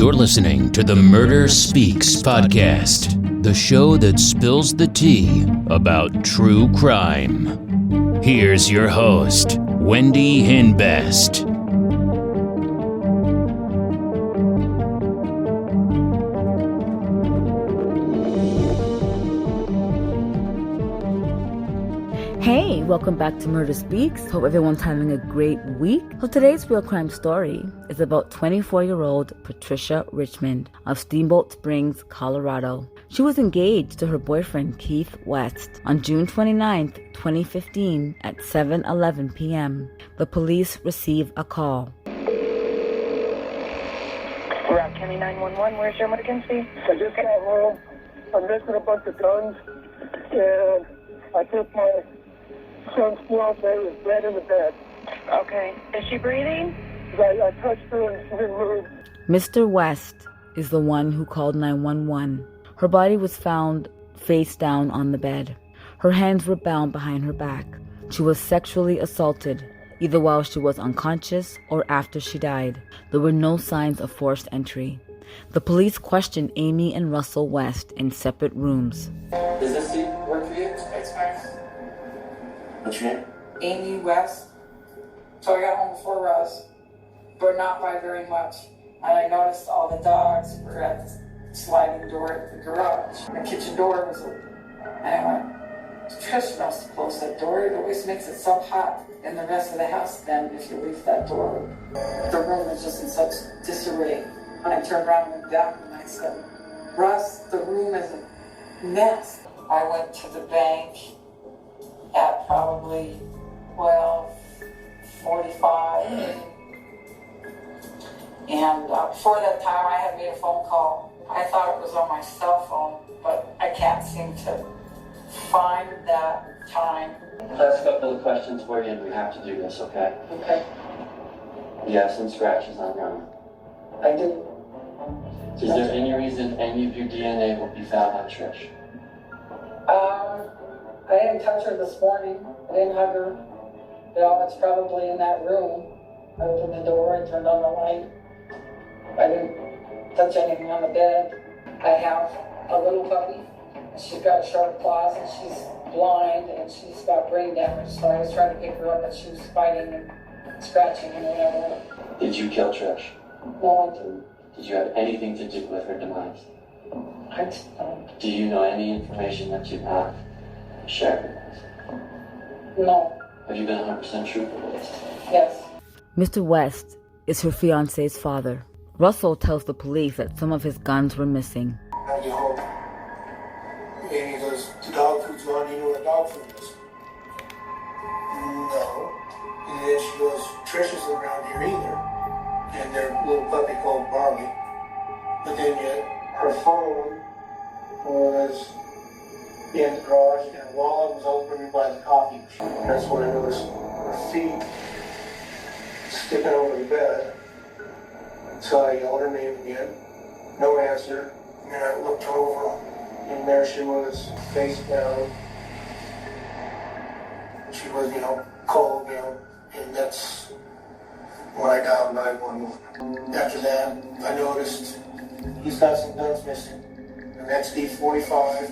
You're listening to the Murder Speaks podcast, the show that spills the tea about true crime. Here's your host, Wendy Hinbest. Hey, welcome back to Murder Speaks. Hope everyone's having a great week. So today's real crime story is about 24-year-old Patricia Richmond of Steamboat Springs, Colorado. She was engaged to her boyfriend, Keith West, on June 29th, 2015 at 7:11 p.m. The police receive a call. Rock County 911, where's your emergency? I just got home. I'm missing a bunch of guns, and I took my son's fiance was dead in the bed. Okay. Is she breathing? I touched her and she didn't move. Mr. West is the one who called 911. Her body was found face down on the bed. Her hands were bound behind her back. She was sexually assaulted, either while she was unconscious or after she died. There were no signs of forced entry. The police questioned Amy and Russell West in separate rooms. Does this seat work for you? What's your name? Amy West. So I got home before Russ, but not by very much. And I noticed all the dogs were at the sliding door at the garage. The kitchen door was open. And I went, Trish must have closed that door. It always makes it so hot in the rest of the house then if you leave that door open. The room was just in such disarray. I turned around and went back and I said, Russ, the room is a mess. I went to the bank at probably 12:45. And before that time, I had made a phone call. I thought it was on my cell phone, but I can't seem to find that time. Let's go through the questions for you, and we have to do this, okay? Okay. You have some scratches on your arm. I do. Is there any reason any of your DNA will be found on Trish? I didn't touch her this morning. I didn't hug her. It's probably in that room. I opened the door and turned on the light. I didn't touch anything on the bed. I have a little puppy. She's got sharp claws and she's blind and she's got brain damage. So I was trying to pick her up and she was fighting and scratching and whatever. Did you kill Trish? No, I didn't. Did you have anything to do with her demise? I don't. Do you know any information that you've not shared with us? No. Have you been 100% truthful with us? Yes. Mr. West is her fiance's father. Russell tells the police that some of his guns were missing. I get home. Amy goes, the dog food's gone. You know what dog food is? No. And then she goes, Trish isn't around here either. And their little puppy called Barley. But then yet, her phone was in the garage, and the wallet was open by the coffee machine. That's when I noticed her feet sticking over the bed. So I yelled her name again. No answer. And I looked over, and there she was, face down. She was, cold, and that's when I dialed 911. After that, I noticed he's got some guns missing. An XD-45,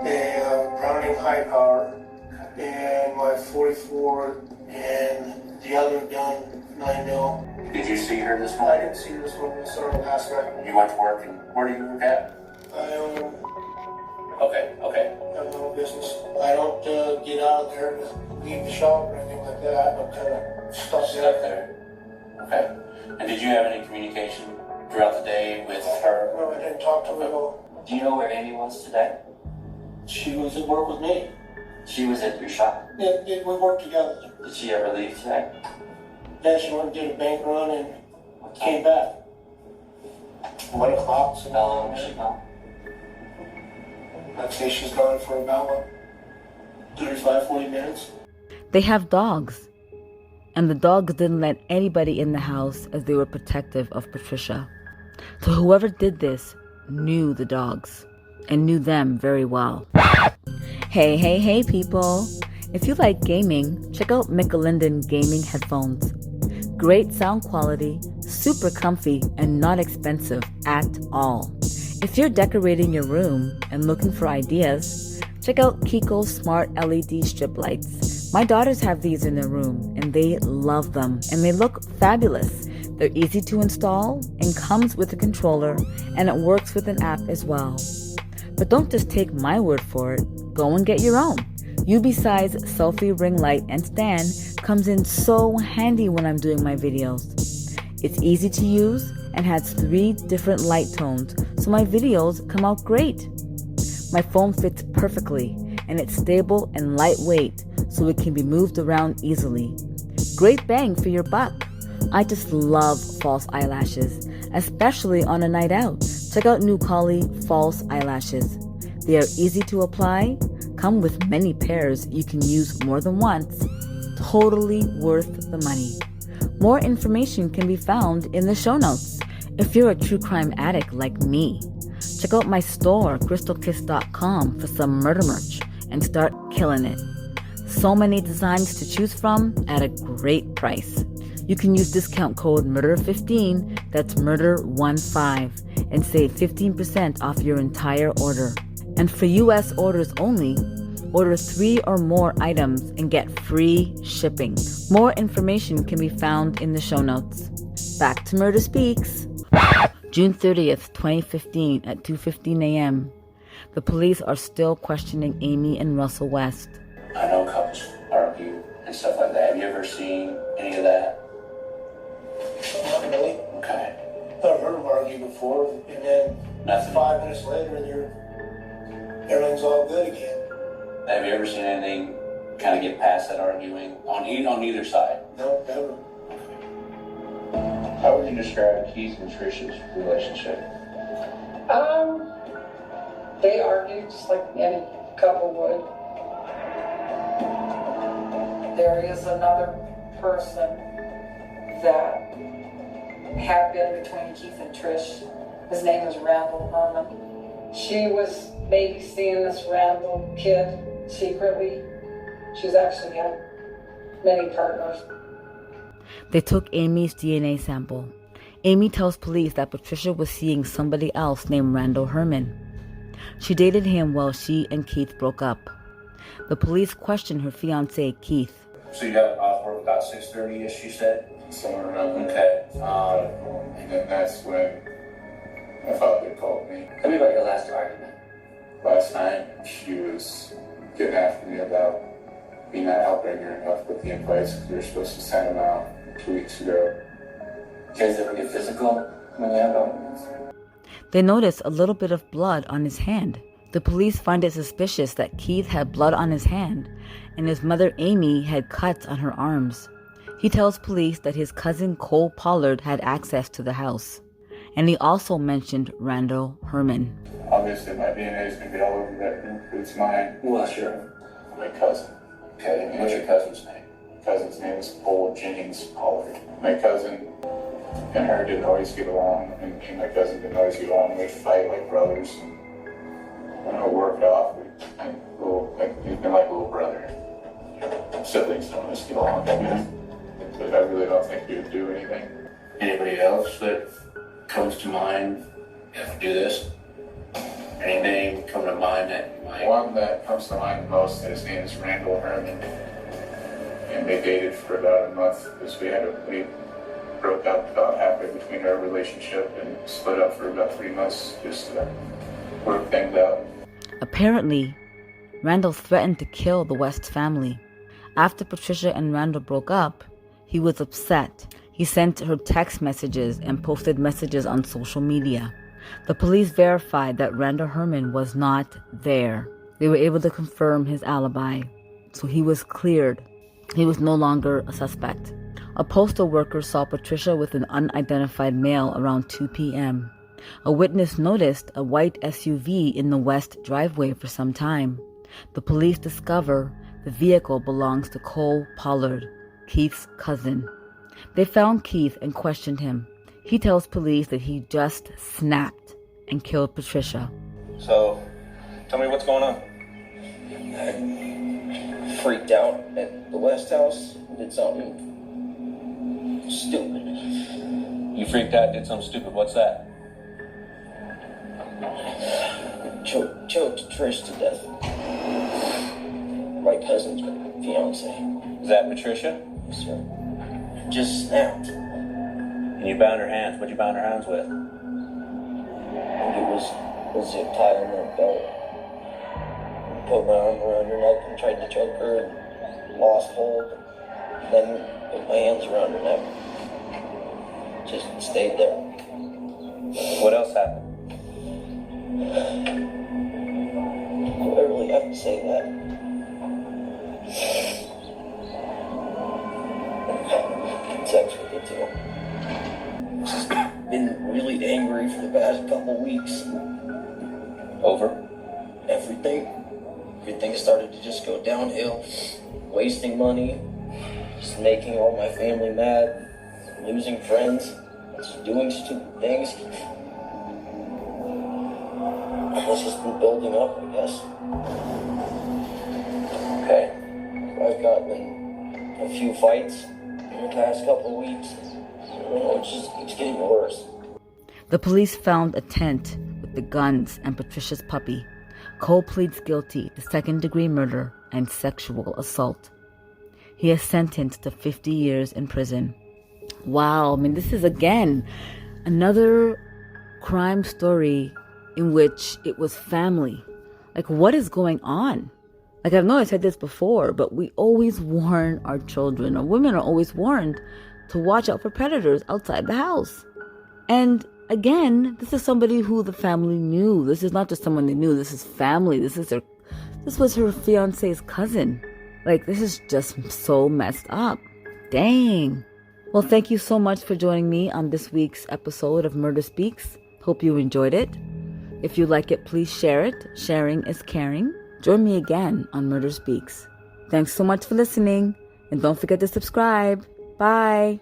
a Browning high power, and my 44, and the other gun, 9mm. Did you see her this I morning? didn't see her this morning, I saw her last night. You went to work, and where do you work at? I own Okay. my own business. I don't get out of there to leave the shop or anything like that. I'm kind of stuck Stuck there. there. Okay. And did you have any communication throughout the day with her? No, I didn't talk to her at all. Do you know where Amy was today? She was at work with me. She was at your shop. Yeah, we worked together. Did she ever leave today? Then she went and did a bank run and came back. 1 o'clock. So How long was she gone? I'd say she's gone for about 35, 40 minutes. They have dogs, and the dogs didn't let anybody in the house as they were protective of Patricia. So whoever did this knew the dogs and knew them very well. Hey people. If you like gaming, check out Michelin gaming headphones. Great sound quality super comfy, and not expensive at all. If you're decorating your room and looking for ideas, check out Kiko's Smart LED strip lights. My daughters have these in their room and they love them, and they look fabulous. They're easy to install and comes with a controller, and it works with an app as well. But don't just take my word for it. Go and get your own. UB-size selfie ring light and stand comes in so handy when I'm doing my videos. It's easy to use and has 3 different light tones, so my videos come out great. My phone fits perfectly, and it's stable and lightweight, so it can be moved around easily. Great bang for your buck. I just love false eyelashes, especially on a night out. Check out New Collie false eyelashes. They are easy to apply, come with many pairs you can use more than once. Totally worth the money. More information can be found in the show notes. If you're a true crime addict like me, check out my store, crystalkiss.com, for some murder merch and start killing it. So many designs to choose from at a great price. You can use discount code MURDER15, that's MURDER15, and save 15% off your entire order. And for US orders only, order 3 or more items and get free shipping. More information can be found in the show notes. Back to Murder Speaks. June 30th, 2015 at 2:15 a.m. The police are still questioning Amy and Russell West. I know couples argue and stuff like that. Have you ever seen any of that? Not really. Okay. I've heard them argue before, and then Nothing. 5 minutes later, everything's all good again. Have you ever seen anything kind of get past that arguing on either side? No, never. How would you describe Keith and Trisha's relationship? They argue just like any couple would. There is another person that had been between Keith and Trish. His name is Randall Herman. She was maybe seeing this Randall kid secretly. She's actually had many partners. They took Amy's DNA sample. Amy tells police that Patricia was seeing somebody else named Randall Herman. She dated him while she and Keith broke up. The police questioned her fiancé, Keith. So you got off work about 6:30-ish, you said? Somewhere around there. Okay. And then that's when my father called me. Tell me about your last argument. Last night, she was getting after me about me not helping her enough with the invites because we were supposed to send them out 2 weeks ago. You guys ever get physical when you have arguments? They noticed a little bit of blood on his hand. The police find it suspicious that Keith had blood on his hand, and his mother Amy had cuts on her arms. He tells police that his cousin Cole Pollard had access to the house, and he also mentioned Randall Herman. Obviously, my DNA is going to be all over that room, but it's mine. Well, sure. My cousin. Okay, and what's your cousin's name? My cousin's name is Cole Jennings Pollard. My cousin and her didn't always get along, and me and my cousin didn't always get along. We'd fight like brothers. When it worked off, we've been like a little brother. Siblings don't always get along, but I really don't think we would do anything. Anybody else that comes to mind after do this? Any name come to mind that you might? One that comes to mind the most, his name is Randall Herman, and they dated for about a month because we broke up about halfway between our relationship and split up for about 3 months just to work things out. Apparently, Randall threatened to kill the West family. After Patricia and Randall broke up, he was upset. He sent her text messages and posted messages on social media. The police verified that Randall Herman was not there. They were able to confirm his alibi, so he was cleared. He was no longer a suspect. A postal worker saw Patricia with an unidentified male around 2 p.m. A witness noticed a white SUV in the west driveway for some time. The police discover the vehicle belongs to Cole Pollard, Keith's cousin. They found Keith and questioned him. He tells police that he just snapped and killed Patricia. So, tell me what's going on. I freaked out at the West House, did something stupid. You freaked out, did something stupid. What's that? Choked Trish to death. My cousin's fiance. Is that Patricia? Yes, sir. Just snapped. And you bound her hands. What'd you bound her hands with? I think it was a zip tie on her belt. Put my arm around her neck and tried to choke her and lost hold. Then put my hands around her neck. Just stayed there. What else happened? Do I really have to say that? Sex with it too. Just been really angry for the past couple weeks. Over? Everything started to just go downhill. Wasting money, just making all my family mad, losing friends, just doing stupid things. It's just been building up, I guess. Okay. I've gotten in a few fights in the past couple of weeks. It's getting worse. The police found a tent with the guns and Patricia's puppy. Cole pleads guilty to second-degree murder and sexual assault. He is sentenced to 50 years in prison. Wow, I mean, this is, again, another crime story in which it was family. Like, what is going on? Like, I know I said this before, but we always warn our children, or women are always warned to watch out for predators outside the house. And again, this is somebody who the family knew. This is not just someone they knew. This is family. This was her fiance's cousin. Like, this is just so messed up. Dang. Well, thank you so much for joining me on this week's episode of Murder Speaks. Hope you enjoyed it. If you like it, please share it. Sharing is caring. Join me again on Murder Speaks. Thanks so much for listening. And don't forget to subscribe. Bye.